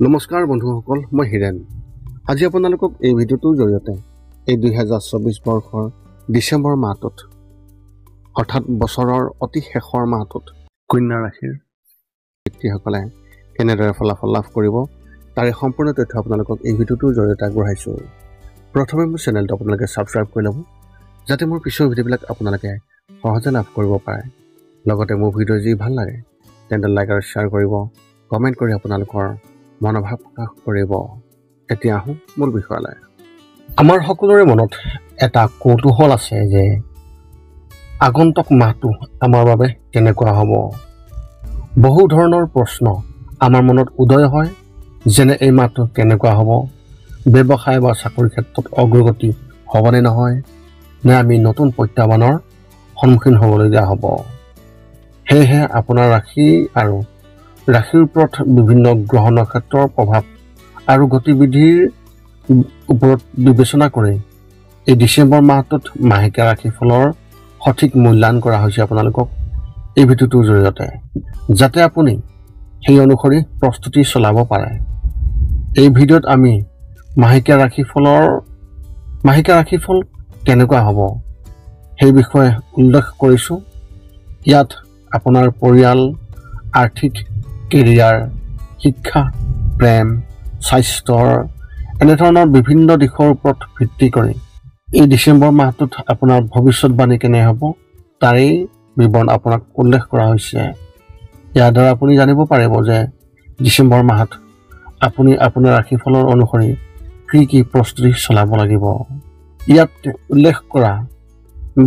নমস্কাৰ বন্ধুসকল, মই হিৰেন। আজি আপোনালোকক এই ভিডিঅ'টোৰ জৰিয়তে এই 2024 বৰ্ষৰ ডিচেম্বৰ মাহটোত অৰ্থাৎ বছৰৰ অতি শেষৰ মাহটোত কন্যা ৰাশিৰ ব্যক্তিসকলে কেনেদৰে ফলাফল লাভ কৰিব তাৰে সম্পূৰ্ণ তথ্য আপোনালোকক এই ভিডিঅ'টোৰ জৰিয়তে আগবঢ়াইছোঁ। প্ৰথমে মোৰ চেনেলটো আপোনালোকে ছাবস্ক্ৰাইব কৰি ল'ব, যাতে মোৰ পিছৰ ভিডিঅ'বিলাক আপোনালোকে সহজে লাভ কৰিব পাৰে। লগতে মোৰ ভিডিঅ' যদি ভাল লাগে তেন্তে লাইক আৰু শ্বেয়াৰ কৰিব, কমেণ্ট কৰি আপোনালোকৰ মনোভাৱ প্ৰকাশ কৰিব। এতিয়া আহোঁ মূল বিষয়লৈ। আমাৰ সকলোৰে মনত এটা কৌতূহল আছে যে আগন্তুক মাহটো আমাৰ বাবে কেনেকুৱা হ'ব। বহু ধৰণৰ প্ৰশ্ন আমাৰ মনত উদয় হয়, যেনে এই মাহটো কেনেকুৱা হ'ব, ব্যৱসায় বা চাকৰিৰ ক্ষেত্ৰত অগ্ৰগতি হ'বনে নহয়, নে আমি নতুন প্ৰত্যাহ্বানৰ সন্মুখীন হ'বলগীয়া হ'ব। সেয়েহে আপোনাৰ ৰাশি আৰু ৰাশিৰ ওপৰত বিভিন্ন গ্ৰহ নক্ষত্ৰৰ প্ৰভাৱ আৰু গতিবিধিৰ ওপৰত বিবেচনা কৰি এই ডিচেম্বৰ মাহটোত মাহেকীয়া ৰাশিফলৰ সঠিক মূল্যায়ন কৰা হৈছে আপোনালোকক এই ভিডিঅ'টোৰ জৰিয়তে, যাতে আপুনি সেই অনুসৰি প্ৰস্তুতি চলাব পাৰে। এই ভিডিঅ'ত আমি মাহেকীয়া ৰাশিফল কেনেকুৱা হ'ব সেই বিষয়ে উল্লেখ কৰিছোঁ। ইয়াত আপোনাৰ পৰিয়াল, আৰ্থিক, কেৰিয়াৰ, শিক্ষা, প্ৰেম, স্বাস্থ্যৰ এনেধৰণৰ বিভিন্ন দিশৰ ওপৰত ভিত্তি কৰি এই ডিচেম্বৰ মাহটোত আপোনাৰ ভৱিষ্যতবাণী কেনে হ'ব তাৰেই বিৱৰণ আপোনাক উল্লেখ কৰা হৈছে। ইয়াৰ দ্বাৰা আপুনি জানিব পাৰিব যে ডিচেম্বৰ মাহত আপুনি আপোনাৰ ৰাশিফলৰ অনুসৰি কি প্ৰস্তুতি চলাব লাগিব। ইয়াত উল্লেখ কৰা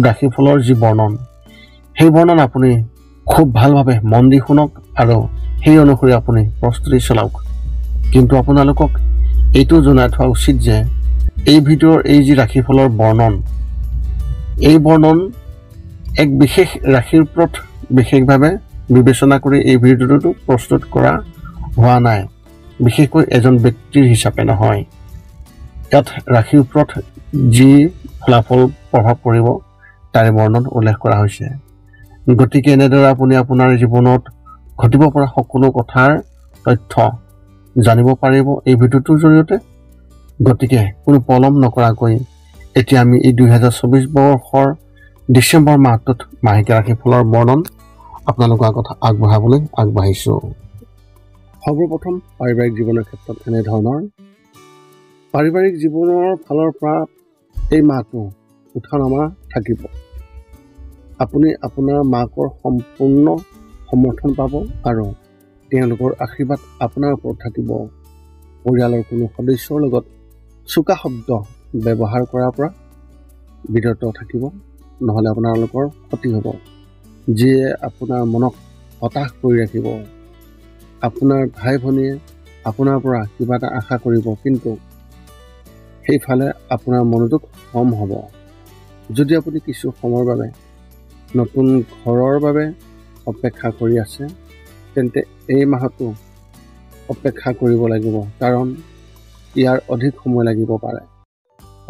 ৰাশিফলৰ যি বৰ্ণন, সেই বৰ্ণন আপুনি খুব ভালভাৱে মন দি শুনক আৰু সেই অনুসৰি আপুনি প্ৰস্তুতি চলাওক। কিন্তু আপোনালোকক এইটো জনাই থোৱা উচিত যে এই ভিডিঅ'ৰ এই যি ৰাশিফলৰ বৰ্ণন, এই বৰ্ণন এক বিশেষ ৰাশিৰ ওপৰত বিশেষভাৱে বিবেচনা কৰি এই ভিডিঅ'টো প্ৰস্তুত কৰা হোৱা নাই, বিশেষকৈ এজন ব্যক্তিৰ হিচাপে নহয়। ইয়াত ৰাশিৰ ওপৰত যি ফলাফল প্ৰভাৱ পৰিব তাৰে বৰ্ণন উল্লেখ কৰা হৈছে। গতিকে এনেদৰে আপুনি আপোনাৰ জীৱনত ঘটিব পৰা সকলো কথাৰ তথ্য জানিব পাৰিব এই ভিডিঅ'টোৰ জৰিয়তে। গতিকে কোনো পলম নকৰাকৈ এতিয়া আমি এই 2024 বৰ্ষৰ ডিচেম্বৰ মাহটোত মাহেকীয়া ৰাশিফলৰ বৰ্ণন আপোনালোকৰ আগত আগবঢ়াবলৈ আগবাঢ়িছোঁ। সৰ্বপ্ৰথম পাৰিবাৰিক জীৱনৰ ক্ষেত্ৰত এনেধৰণৰ। পাৰিবাৰিক জীৱনৰ ফালৰ পৰা এই মাহটো উঠা নমা থাকিব। আপুনি আপোনাৰ মাকৰ সম্পূৰ্ণ সমৰ্থন পাব আৰু তেওঁলোকৰ আশীৰ্বাদ আপোনাৰ ওপৰত থাকিব। পৰিয়ালৰ কোনো সদস্যৰ লগত চোকা শব্দ ব্যৱহাৰ কৰাৰ পৰা বিৰত থাকিব, নহ'লে আপোনালোকৰ ক্ষতি হ'ব, যিয়ে আপোনাৰ মনক হতাশ কৰি ৰাখিব। আপোনাৰ ভাই ভনীয়ে আপোনাৰ পৰা কিবা এটা আশা কৰিব, কিন্তু সেইফালে আপোনাৰ মনোযোগ কম হ'ব। যদি আপুনি কিছু সময়ৰ বাবে নতুন ঘৰৰ বাবে অপেক্ষা কৰি আছে, তেন্তে এই মাহতো অপেক্ষা কৰিব লাগিব, কাৰণ ইয়াৰ অধিক সময় লাগিব পাৰে।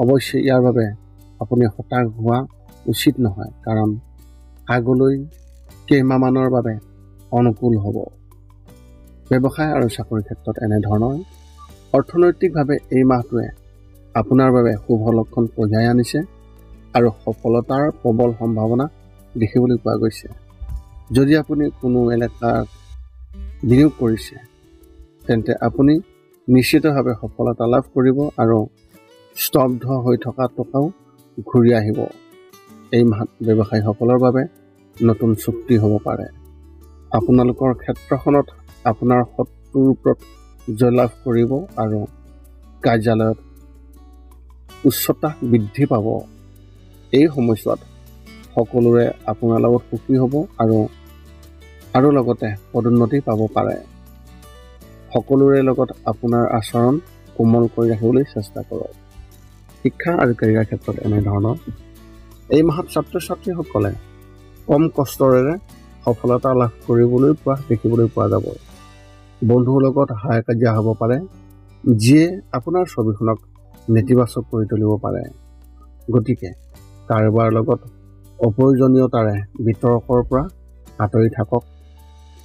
অৱশ্যে ইয়াৰ বাবে আপুনি হতাশ হোৱা উচিত নহয়, কাৰণ আগলৈ কেইমাহমানৰ বাবে অনুকূল হ'ব। ব্যৱসায় আৰু চাকৰিৰ ক্ষেত্ৰত এনেধৰণৰ। অৰ্থনৈতিকভাৱে এই মাহটোৱে আপোনাৰ বাবে শুভ লক্ষণ কঢ়িয়াই আনিছে আৰু সফলতাৰ প্ৰবল সম্ভাৱনা দেখিবলৈ পোৱা গৈছে। যদি আপুনি কোনো এলেকাত বিনিয়োগ কৰিছে, তেন্তে আপুনি নিশ্চিতভাৱে সফলতা লাভ কৰিব আৰু স্তব্ধ হৈ থকা টকাও ঘূৰি আহিব। এই মাহত ব্যৱসায়ীসকলৰ বাবে নতুন চুক্তি হ'ব পাৰে। আপোনালোকৰ ক্ষেত্ৰখনত আপোনাৰ শত্ৰুৰ ওপৰত জয়লাভ কৰিব আৰু কাৰ্যালয়ত উচ্চতা বৃদ্ধি পাব। এই সময়ছোৱাত সকলোৰে আপোনাৰ লগত সুখী হ'ব আৰু লগতে পদোন্নতি পাব পাৰে। সকলোৰে লগত আপোনাৰ আচৰণ কোমল কৰি ৰাখিবলৈ চেষ্টা কৰক। শিক্ষা আৰু কেৰিয়াৰ ক্ষেত্ৰত এনেধৰণৰ। এই মাহত ছাত্ৰ ছাত্ৰীসকলে কম কষ্টৰে সফলতা লাভ দেখিবলৈ পোৱা যাব। বন্ধুৰ লগত হাই কাজিয়া হ'ব পাৰে, যিয়ে আপোনাৰ ছবিখনক নেতিবাচক কৰি তুলিব পাৰে। গতিকে কাৰোবাৰ লগত অপ্ৰয়োজনীয়তাৰে বিতৰ্কৰ পৰা আঁতৰি থাকক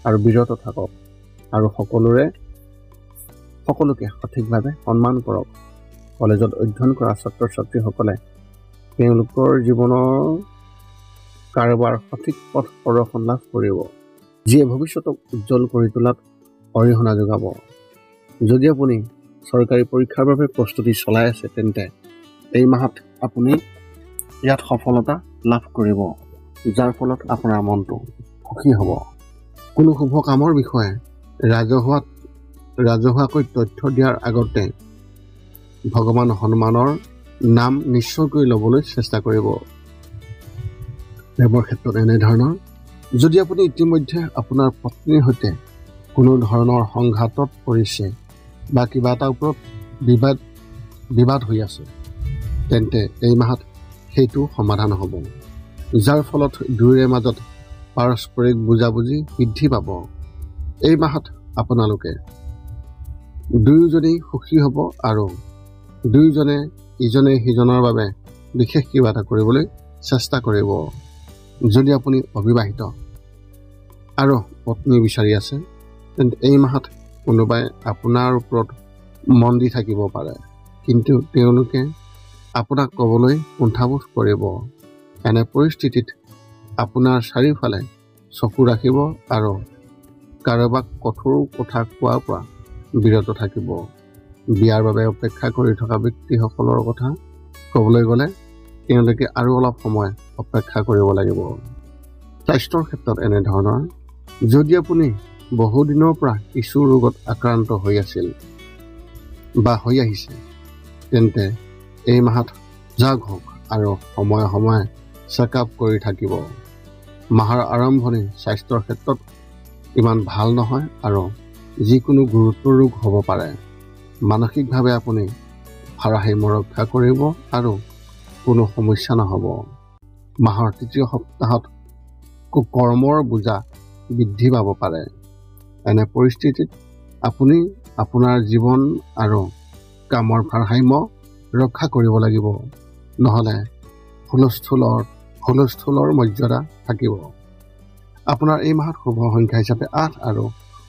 আৰু বিৰত থাকক আৰু সকলোৰে সকলোকে সঠিকভাৱে সন্মান কৰক। কলেজত অধ্যয়ন কৰা ছাত্ৰ ছাত্ৰীসকলে তেওঁলোকৰ জীৱনৰ কাৰোবাৰ সঠিক পথ প্ৰদৰ্শন লাভ কৰিব, যিয়ে ভৱিষ্যতক উজ্জ্বল কৰি তোলাত অৰিহণা যোগাব। যদি আপুনি চৰকাৰী পৰীক্ষাৰ বাবে প্ৰস্তুতি চলাই আছে, তেন্তে এই মাহত আপুনি ইয়াত সফলতা লাভ কৰিব, যাৰ ফলত আপোনাৰ মনটো সুখী হ'ব। কোনো শুভ কামৰ বিষয়ে ৰাজহুৱাকৈ তথ্য দিয়াৰ আগতে ভগৱান হনুমানৰ নাম নিশ্চয়কৈ ল'বলৈ চেষ্টা কৰিব। প্ৰেমৰ ক্ষেত্ৰত এনেধৰণৰ, যদি আপুনি ইতিমধ্যে আপোনাৰ পত্নীৰ সৈতে কোনো ধৰণৰ সংঘাতত পৰিছে বা কিবা এটা ওপৰত বিবাদ হৈ আছে, তেন্তে এই মাহত সেইটো সমাধান হ'ব, যাৰ ফলত দুয়োৰে মাজত পাৰস্পৰিক বুজাবুজি বৃদ্ধি পাব। এই মাহত আপোনালোকে দুয়োজনেই সুখী হ'ব আৰু দুয়োজনে ইজনে সিজনৰ বাবে বিশেষ কিবা এটা কৰিবলৈ চেষ্টা কৰিব। যদি আপুনি অবিবাহিত আৰু পত্নী বিচাৰি আছে, তেন্তে এই মাহত কোনোবাই আপোনাৰ ওপৰত মন দি থাকিব পাৰে, কিন্তু তেওঁলোকে আপোনাক ক'বলৈ কুণ্ঠাবোধ কৰিব। এনে পৰিস্থিতিত আপোনাৰ চাৰিওফালে চকু ৰাখিব আৰু কাৰোবাক কঠোৰ কথা কোৱাৰ পৰা বিৰত থাকিব। বিয়াৰ বাবে অপেক্ষা কৰি থকা ব্যক্তিসকলৰ কথা ক'বলৈ গ'লে তেওঁলোকে আৰু অলপ সময় অপেক্ষা কৰিব লাগিব। স্বাস্থ্যৰ ক্ষেত্ৰত এনেধৰণৰ, যদি আপুনি বহুদিনৰ পৰা কিছু ৰোগত আক্ৰান্ত হৈ আছিল বা হৈ আহিছে, তেন্তে এই মাহত সজাগ হওক আৰু সময়ে সময়ে চেকআপ কৰি থাকিব। মাহৰ আৰম্ভণি স্বাস্থ্যৰ ক্ষেত্ৰত ইমান ভাল নহয় আৰু যিকোনো গুৰুতৰ ৰোগ হ'ব পাৰে। মানসিকভাৱে আপুনি ভাৰসাম্য ৰক্ষা কৰিব আৰু কোনো সমস্যা নহ'ব। মাহৰ তৃতীয় সপ্তাহত কৰ্মৰ বোজা বৃদ্ধি পাব পাৰে। এনে পৰিস্থিতিত আপুনি আপোনাৰ জীৱন আৰু কামৰ ভাৰসাম্য ৰক্ষা কৰিব লাগিব, নহ'লে হুলস্থুলৰ মৰ্যাদা থাকিব। আপোনাৰ এই মাহত শুভ সংখ্যা হিচাপে 8 আৰু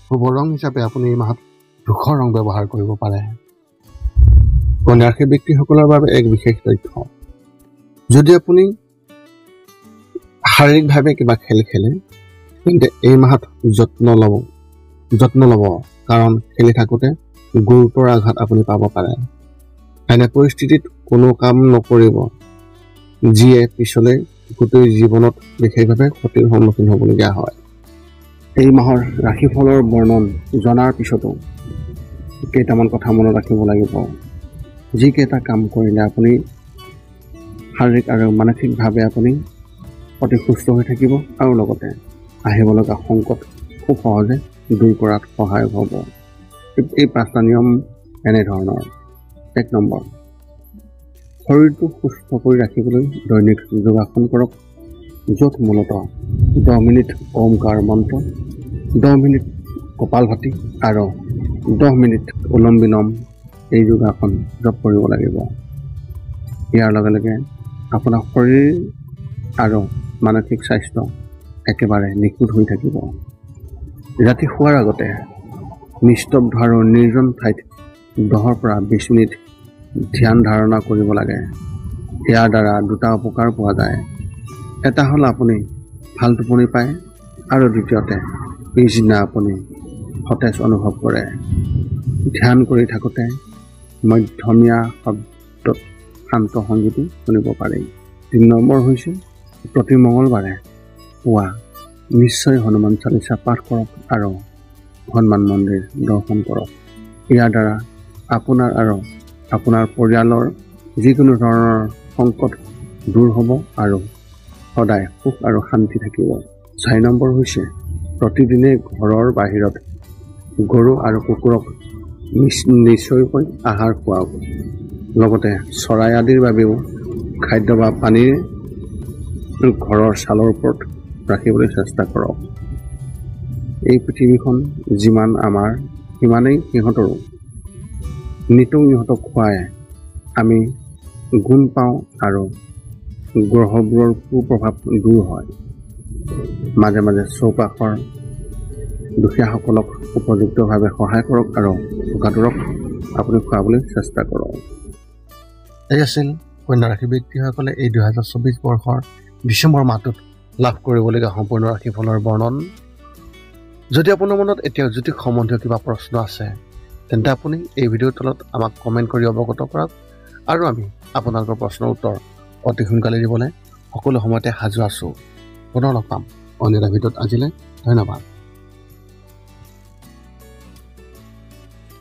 শুভ ৰং হিচাপে আপুনি এই মাহত ধূসৰ ৰং ব্যৱহাৰ কৰিব পাৰে। কন্যা ৰাশিৰ ব্যক্তিসকলৰ বাবে এক বিশেষ তথ্য, যদি আপুনি শাৰীৰিকভাৱে কিবা খেল খেলে, তেন্তে এই মাহত যত্ন ল'ব, কাৰণ খেলি থাকোঁতে গুৰুতৰ আঘাত আপুনি পাব পাৰে। এনে পৰিস্থিতিত কোনো কাম নকৰিব যিয়ে পিছলৈ গোটেই জীৱনত বিশেষভাৱে ক্ষতিৰ সন্মুখীন হ'বলগীয়া হয়। এই মাহৰ ৰাশিফলৰ বৰ্ণন জনাৰ পিছতো কেইটামান কথা মনত ৰাখিব লাগিব। যিকেইটা কাম কৰিলে আপুনি শাৰীৰিক আৰু মানসিকভাৱে আপুনি অতি সুস্থ হৈ থাকিব আৰু লগতে আহিব লগা সংকট খুব সহজে দূৰ কৰাত সহায়ক হ'ব। এই 5টা নিয়ম এনেধৰণৰ। 1 নম্বৰ, শৰীৰটো সুস্থ কৰি ৰাখিবলৈ দৈনিক যোগাসন কৰক, য'ত মূলতঃ 10 মিনিট ওমকাৰ মন্ত্ৰ, 10 মিনিট কপালভাতি আৰু 10 মিনিট উলম বিলম এই যোগাসন জপ কৰিব লাগিব। ইয়াৰ লগে লগে আপোনাৰ শৰীৰ আৰু মানসিক স্বাস্থ্য একেবাৰে নিখুঁত হৈ থাকিব। ৰাতি শোৱাৰ আগতে নিস্তব্ধ আৰু নিৰ্জন ঠাইত 10 পৰা 20 মিনিট ধ্যান ধাৰণা কৰিব লাগে। ইয়াৰ দ্বাৰা 2টা উপকাৰ পোৱা যায়। এটা হ'ল আপুনি ভাল টোপনি পায় আৰু দ্বিতীয়তে পিছদিনা আপুনি সতেজ অনুভৱ কৰে। ধ্যান কৰি থাকোঁতে মধ্যমীয়া শব্দত শান্ত সংগীতো শুনিব পাৰি। 3 নম্বৰ হৈছে, প্ৰতি মঙলবাৰে পুৱা নিশ্চয় হনুমান চালিচা পাঠ কৰক আৰু হনুমান মন্দিৰ দৰ্শন কৰক। ইয়াৰ দ্বাৰা আপোনাৰ আৰু আপোনাৰ পৰিয়ালৰ যিকোনো ধৰণৰ সংকট দূৰ হ'ব আৰু সদায় সুখ আৰু শান্তি থাকিব। 4 নম্বৰ হৈছে, প্ৰতিদিনে ঘৰৰ বাহিৰত গৰু আৰু কুকুৰক নিশ্চয়কৈ আহাৰ খুৱাওক। লগতে চৰাই আদিৰ বাবেও খাদ্য বা পানীৰ ঘৰৰ ছালৰ ওপৰত ৰাখিবলৈ চেষ্টা কৰক। এই পৃথিৱীখন যিমান আমাৰ, সিমানেই সিহঁতৰো। নিতৌ ইহঁতক খুৱাই আমি গুণ পাওঁ আৰু গ্ৰহবোৰৰ কুপ্ৰভাৱ দূৰ হয়। মাজে মাজে চৌপাশৰ দুখীয়াসকলক উপযুক্তভাৱে সহায় কৰক আৰু ভোকাতুৰক আপুনি খুৱাবলৈ চেষ্টা কৰক। এই আছিল কন্যা ৰাশি ব্যক্তিসকলে এই 2024 বৰ্ষৰ ডিচেম্বৰ মাহটোত লাভ কৰিবলগীয়া সম্পূৰ্ণ ৰাশিফলৰ বৰ্ণন। যদি আপোনাৰ মনত এতিয়াও জ্যোতিষ সম্বন্ধীয় কিবা প্ৰশ্ন আছে তেন্তে আপুনি এই ভিডিঅ'ৰ তলত আমাক কমেণ্ট কৰি অৱগত কৰক আৰু আমি আপোনালোকৰ প্ৰশ্নৰ উত্তৰ অতি সোনকালে দিবলৈ সকলো সময়তে সাজু আছোঁ। পুনৰ লগ পাম অন্য এটা ভিডিঅ'ত। আজিলৈ ধন্যবাদ।